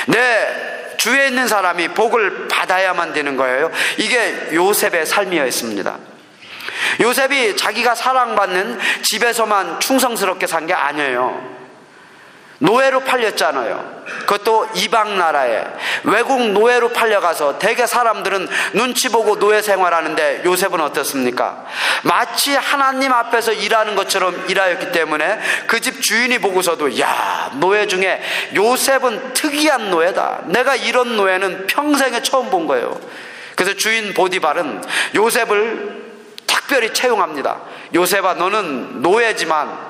내 주위에 있는 사람이 복을 받아야만 되는 거예요. 이게 요셉의 삶이었습니다. 요셉이 자기가 사랑받는 집에서만 충성스럽게 산 게 아니에요. 노예로 팔렸잖아요. 그것도 이방 나라에 외국 노예로 팔려가서 대개 사람들은 눈치 보고 노예 생활하는데 요셉은 어떻습니까? 마치 하나님 앞에서 일하는 것처럼 일하였기 때문에 그 집 주인이 보고서도 야, 노예 중에 요셉은 특이한 노예다. 내가 이런 노예는 평생에 처음 본 거예요. 그래서 주인 보디발은 요셉을 특별히 채용합니다. 요셉아, 너는 노예지만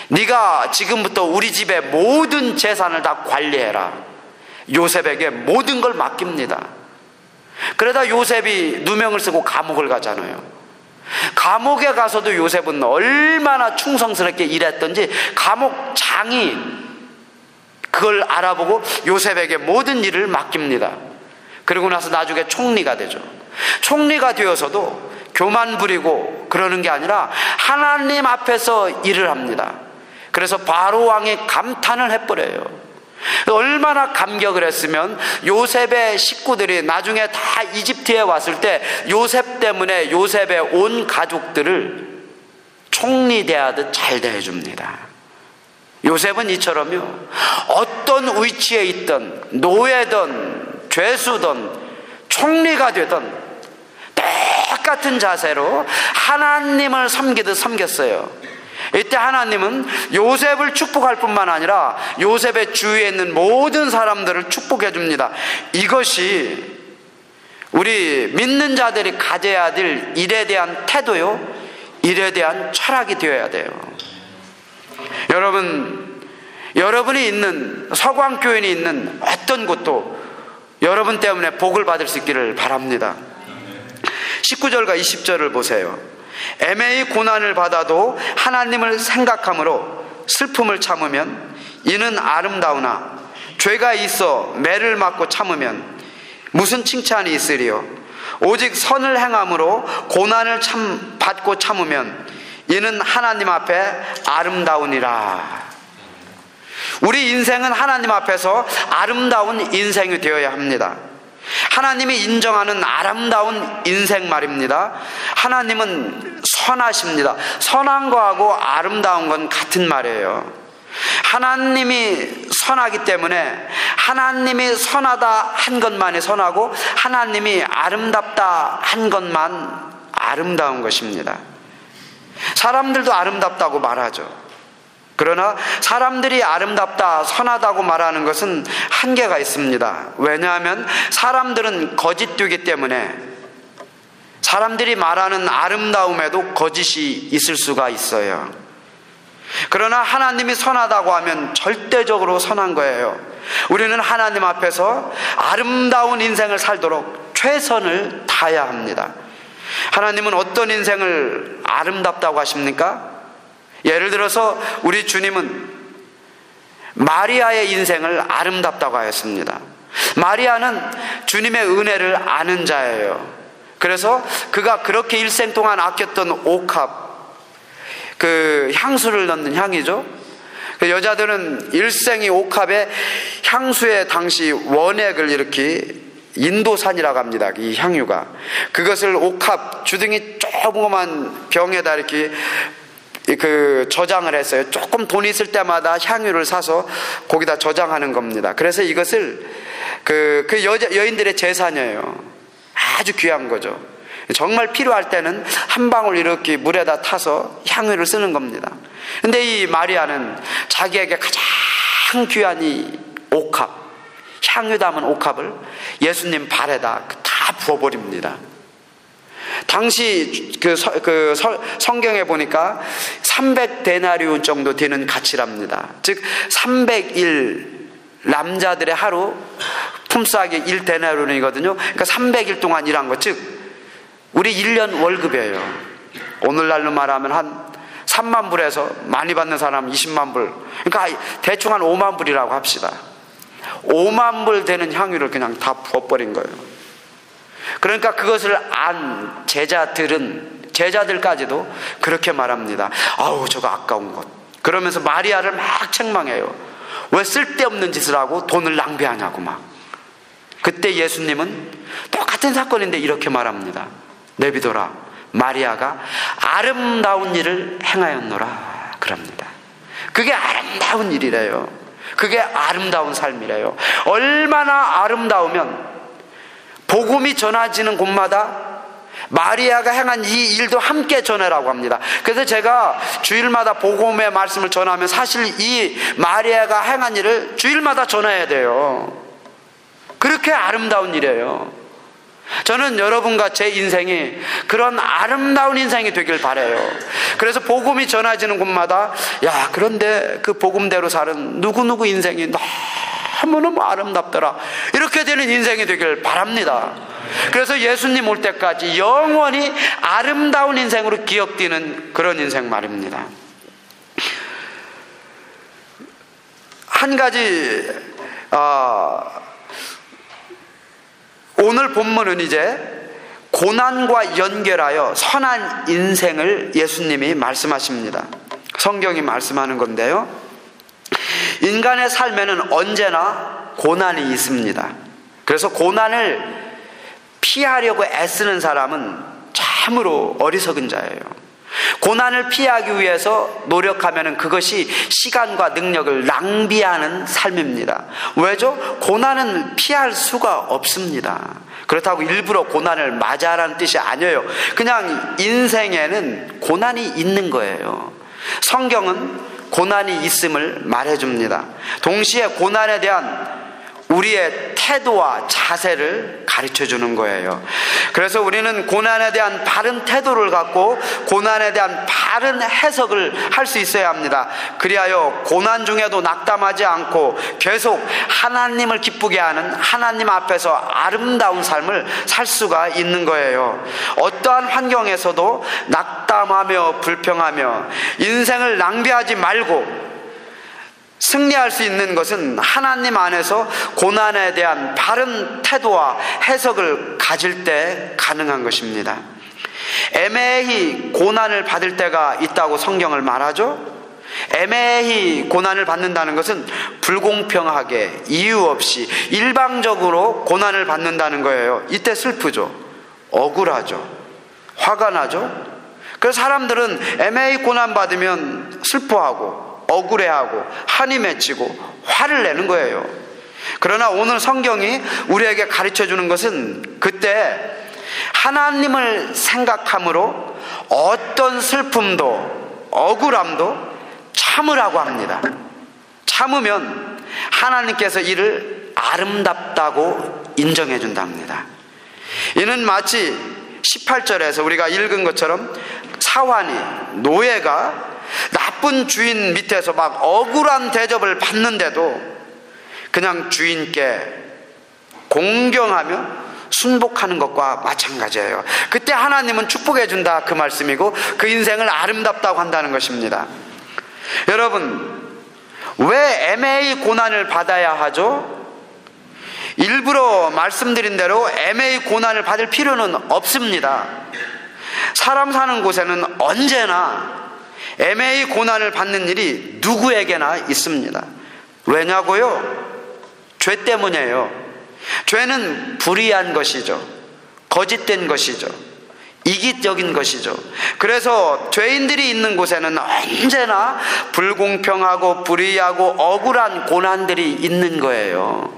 네가 지금부터 우리 집의 모든 재산을 다 관리해라. 요셉에게 모든 걸 맡깁니다. 그러다 요셉이 누명을 쓰고 감옥을 가잖아요. 감옥에 가서도 요셉은 얼마나 충성스럽게 일했던지 감옥장이 그걸 알아보고 요셉에게 모든 일을 맡깁니다. 그리고 나서 나중에 총리가 되죠. 총리가 되어서도 교만 부리고 그러는 게 아니라 하나님 앞에서 일을 합니다. 그래서 바로 왕이 감탄을 해버려요. 얼마나 감격을 했으면 요셉의 식구들이 나중에 다 이집트에 왔을 때 요셉 때문에 요셉의 온 가족들을 총리 대하듯 잘 대해줍니다. 요셉은 이처럼요, 어떤 위치에 있든 노예든 죄수든 총리가 되든 똑같은 자세로 하나님을 섬기듯 섬겼어요. 이때 하나님은 요셉을 축복할 뿐만 아니라 요셉의 주위에 있는 모든 사람들을 축복해 줍니다. 이것이 우리 믿는 자들이 가져야 될 일에 대한 태도요, 일에 대한 철학이 되어야 돼요. 여러분이 있는 서광교인이 있는 어떤 곳도 여러분 때문에 복을 받을 수 있기를 바랍니다. 19절과 20절을 보세요. 애매히 고난을 받아도 하나님을 생각함으로 슬픔을 참으면 이는 아름다우나 죄가 있어 매를 맞고 참으면 무슨 칭찬이 있으리요. 오직 선을 행함으로 고난을 받고 참으면 이는 하나님 앞에 아름다우니라. 우리 인생은 하나님 앞에서 아름다운 인생이 되어야 합니다. 하나님이 인정하는 아름다운 인생 말입니다. 하나님은 선하십니다. 선한 거하고 아름다운 건 같은 말이에요. 하나님이 선하기 때문에 하나님이 선하다 한 것만이 선하고 하나님이 아름답다 한 것만 아름다운 것입니다. 사람들도 아름답다고 말하죠. 그러나 사람들이 아름답다, 선하다고 말하는 것은 한계가 있습니다. 왜냐하면 사람들은 거짓되기 때문에 사람들이 말하는 아름다움에도 거짓이 있을 수가 있어요. 그러나 하나님이 선하다고 하면 절대적으로 선한 거예요. 우리는 하나님 앞에서 아름다운 인생을 살도록 최선을 다해야 합니다. 하나님은 어떤 인생을 아름답다고 하십니까? 예를 들어서 우리 주님은 마리아의 인생을 아름답다고 하였습니다. 마리아는 주님의 은혜를 아는 자예요. 그래서 그가 그렇게 일생 동안 아꼈던 옥합, 그 향수를 넣는 향이죠. 그 여자들은 일생이 옥합에 향수의 당시 원액을 이렇게 인도산이라고 합니다. 이 향유가. 그것을 옥합 주둥이 조그만 병에다 이렇게 저장을 했어요. 조금 돈 있을 때마다 향유를 사서 거기다 저장하는 겁니다. 그래서 이것을 여인들의 재산이에요. 아주 귀한 거죠. 정말 필요할 때는 한 방울 이렇게 물에다 타서 향유를 쓰는 겁니다. 근데 이 마리아는 자기에게 가장 귀한 이 옥합, 향유 담은 옥합을 예수님 발에다 다 부어버립니다. 당시 성경에 보니까 300데나리온 정도 되는 가치랍니다. 즉 300일 남자들의 하루 품삯이 1데나리온이거든요. 그러니까 300일 동안 일한 거, 즉 우리 1년 월급이에요. 오늘날로 말하면 한 3만 불에서 많이 받는 사람 20만 불, 그러니까 대충 한 5만 불이라고 합시다. 5만 불 되는 향유를 그냥 다 부어버린 거예요. 그러니까 그것을 안 제자들까지도 그렇게 말합니다. 아우, 저거 아까운 것. 그러면서 마리아를 막 책망해요. 왜 쓸데없는 짓을 하고 돈을 낭비하냐고 막. 그때 예수님은 똑같은 사건인데 이렇게 말합니다. 내비둬라. 마리아가 아름다운 일을 행하였노라 그럽니다. 그게 아름다운 일이래요. 그게 아름다운 삶이래요. 얼마나 아름다우면 복음이 전해지는 곳마다 마리아가 행한 이 일도 함께 전해라고 합니다. 그래서 제가 주일마다 복음의 말씀을 전하면 사실 이 마리아가 행한 일을 주일마다 전해야 돼요. 그렇게 아름다운 일이에요. 저는 여러분과 제 인생이 그런 아름다운 인생이 되길 바라요. 그래서 복음이 전해지는 곳마다 야, 그런데 그 복음대로 사는 누구누구 인생이 너무너무 아름답더라, 이렇게 되는 인생이 되길 바랍니다. 그래서 예수님 올 때까지 영원히 아름다운 인생으로 기억되는 그런 인생 말입니다. 한 가지 오늘 본문은 이제 고난과 연결하여 선한 인생을 예수님이 말씀하십니다. 성경이 말씀하는 건데요, 인간의 삶에는 언제나 고난이 있습니다. 그래서 고난을 피하려고 애쓰는 사람은 참으로 어리석은 자예요. 고난을 피하기 위해서 노력하면 그것이 시간과 능력을 낭비하는 삶입니다. 왜죠? 고난은 피할 수가 없습니다. 그렇다고 일부러 고난을 맞이하라는 뜻이 아니에요. 그냥 인생에는 고난이 있는 거예요. 성경은 고난이 있음을 말해줍니다. 동시에 고난에 대한 우리의 태도와 자세를 가르쳐주는 거예요. 그래서 우리는 고난에 대한 바른 태도를 갖고 고난에 대한 바른 해석을 할 수 있어야 합니다. 그리하여 고난 중에도 낙담하지 않고 계속 하나님을 기쁘게 하는, 하나님 앞에서 아름다운 삶을 살 수가 있는 거예요. 어떠한 환경에서도 낙담하며 불평하며 인생을 낭비하지 말고 승리할 수 있는 것은 하나님 안에서 고난에 대한 바른 태도와 해석을 가질 때 가능한 것입니다. 애매히 고난을 받을 때가 있다고 성경을 말하죠. 애매히 고난을 받는다는 것은 불공평하게 이유 없이 일방적으로 고난을 받는다는 거예요. 이때 슬프죠. 억울하죠. 화가 나죠. 그래서 사람들은 애매히 고난받으면 슬퍼하고 억울해하고 한이 맺히고 화를 내는 거예요. 그러나 오늘 성경이 우리에게 가르쳐주는 것은 그때 하나님을 생각함으로 어떤 슬픔도 억울함도 참으라고 합니다. 참으면 하나님께서 이를 아름답다고 인정해 준답니다. 이는 마치 18절에서 우리가 읽은 것처럼 사환이, 노예가 나쁜 주인 밑에서 막 억울한 대접을 받는데도 그냥 주인께 공경하며 순복하는 것과 마찬가지예요. 그때 하나님은 축복해 준다, 그 말씀이고 그 인생을 아름답다고 한다는 것입니다. 여러분, 왜 애매히 고난을 받아야 하죠? 일부러 말씀드린 대로 애매히 고난을 받을 필요는 없습니다. 사람 사는 곳에는 언제나 애매히 고난을 받는 일이 누구에게나 있습니다. 왜냐고요? 죄 때문이에요. 죄는 불의한 것이죠. 거짓된 것이죠. 이기적인 것이죠. 그래서 죄인들이 있는 곳에는 언제나 불공평하고 불의하고 억울한 고난들이 있는 거예요.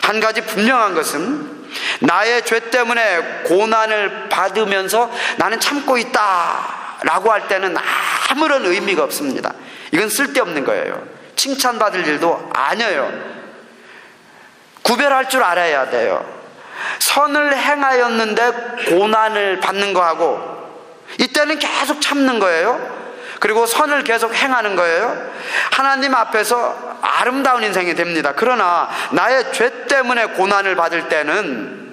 한 가지 분명한 것은 나의 죄 때문에 고난을 받으면서 나는 참고 있다 라고 할 때는 아무런 의미가 없습니다. 이건 쓸데없는 거예요. 칭찬받을 일도 아니에요. 구별할 줄 알아야 돼요. 선을 행하였는데 고난을 받는 거하고 이때는 계속 참는 거예요. 그리고 선을 계속 행하는 거예요. 하나님 앞에서 아름다운 인생이 됩니다. 그러나 나의 죄 때문에 고난을 받을 때는